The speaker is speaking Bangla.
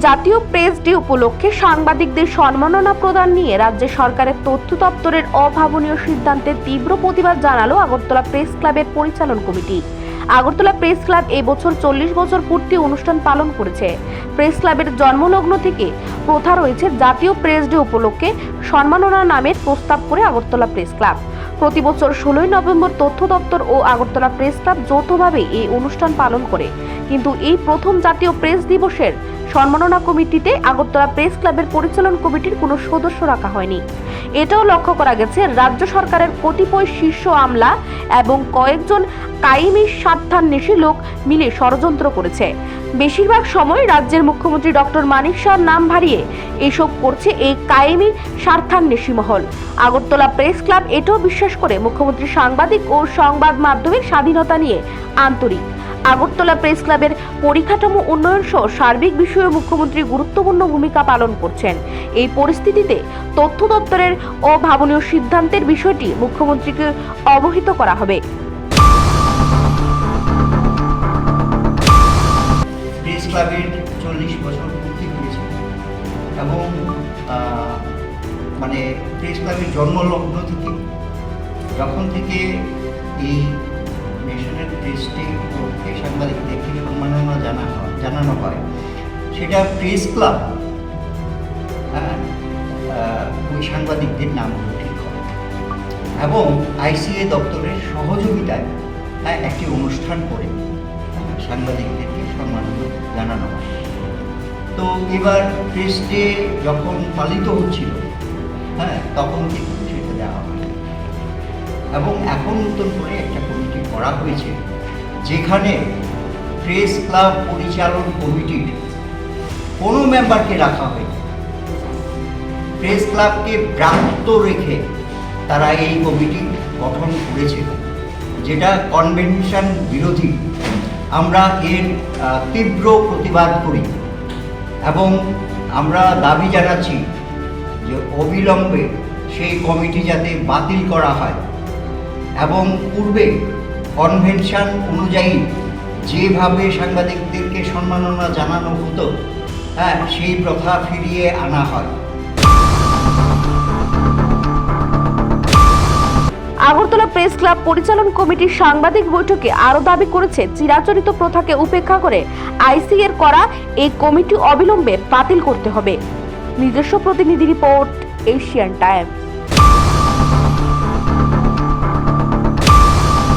জাতীয় প্রেস ডে উপলক্ষে সাংবাদিকদের সম্মাননা প্রদান নিয়ে রাজ্য সরকারের তথ্য দপ্তরের অভাবনীয় সিদ্ধান্তের তীব্র প্রতিবাদ জানালো আগরতলা প্রেস ক্লাবের পরিচালন কমিটি। আগরতলা প্রেস ক্লাব এই বছর 40 বছর পূর্তি অনুষ্ঠান পালন করেছে। প্রেস ক্লাবের জন্মলগ্ন থেকে প্রথা রয়েছে জাতীয় প্রেস ডে উপলক্ষে সম্মাননা নামের প্রস্তাব করে আগরতলা প্রেস ক্লাব প্রতি বছর 16 নভেম্বর তথ্য দপ্তর ও আগরতলা প্রেস ক্লাব যৌথভাবে এই অনুষ্ঠান পালন করে, কিন্তু এই প্রথম জাতীয় প্রেস দিবসের সম্মাননা কমিটিতে আগরতলা প্রেস ক্লাবের পরিচালন কমিটির কোনো সদস্য রাখা হয়নি। এটাও লক্ষ্য করা গেছে রাজ্য সরকারের কতিপয় শীর্ষ আমলা এবং কয়েকজন কায়েমি স্বার্থান্বেষী লোক মিলে ষড়যন্ত্র করেছে। বেশিরভাগ সময় রাজ্যের মুখ্যমন্ত্রী ডক্টর মানিক শাহর নাম ভারিয়ে এসব করছে এই কায়েমি স্বার্থান্বেষী মহল। আগরতলা প্রেস ক্লাব এটাও বিশ্বাস করে মুখ্যমন্ত্রী সাংবাদিক ও সংবাদ মাধ্যমের স্বাধীনতা নিয়ে আন্তরিক। আগরতলা প্রেস ক্লাবের পরিকাঠামো উন্নয়ন সহ সার্বিক বিষয়ে মুখ্যমন্ত্রী গুরুত্বপূর্ণ ভূমিকা পালন করছেন। এই পরিস্থিতিতে তথ্য দপ্তরের অভাবনীয় সিদ্ধান্তের বিষয়টি মুখ্যমন্ত্রীকে অবহিত করা হবে। প্রেস ক্লাবের 40 বছর পূর্তি হয়েছে এবং প্রেস ক্লাবের জন্মলগ্ন থেকে যখন থেকে এই ন্যাশনাল প্রেস ডে উপলক্ষে সাংবাদিকদেরকে সম্মাননা জানানো হয়, সেটা প্রেস ক্লাব ওই সাংবাদিকদের নাম ঠিক করে এবং আইসিএ দপ্তরের সহযোগিতায় একটি অনুষ্ঠান করে সাংবাদিকদেরকে সম্মাননা জানানো হয়। তো এবার প্রেস ডে যখন পালিত হচ্ছিল তখন কিন্তু সেটা দেওয়া হয় এবং এখন নতুন করে একটা কমিটি করা হয়েছে যেখানে প্রেস ক্লাব পরিচালন কমিটির কোনো মেম্বারকে রাখা হয়নি। প্রেস ক্লাবকে ব্রাত্য রেখে তারা এই কমিটি গঠন করেছে, যেটা কনভেনশন বিরোধী। আমরা এর তীব্র প্রতিবাদ করি এবং আমরা দাবি জানাচ্ছি যে অবিলম্বে সেই কমিটি যাতে বাতিল করা হয় এবং পূর্বে কনভেনশন অনুযায়ী যেভাবে সাংবাদিকদেরকে সম্মাননা জানানো হতো সেই প্রথা ফিরিয়ে আনা হয়। আগরতলা প্রেস ক্লাব পরিচালন কমিটির সাংবাদিক বৈঠকে আরও দাবি করেছে চিরাচরিত প্রথাকে উপেক্ষা করে আইসিএর করা এই কমিটি অবিলম্বে বাতিল করতে হবে। নিজস্ব প্রতিনিধি রিপোর্ট, এশিয়ান টাইমস।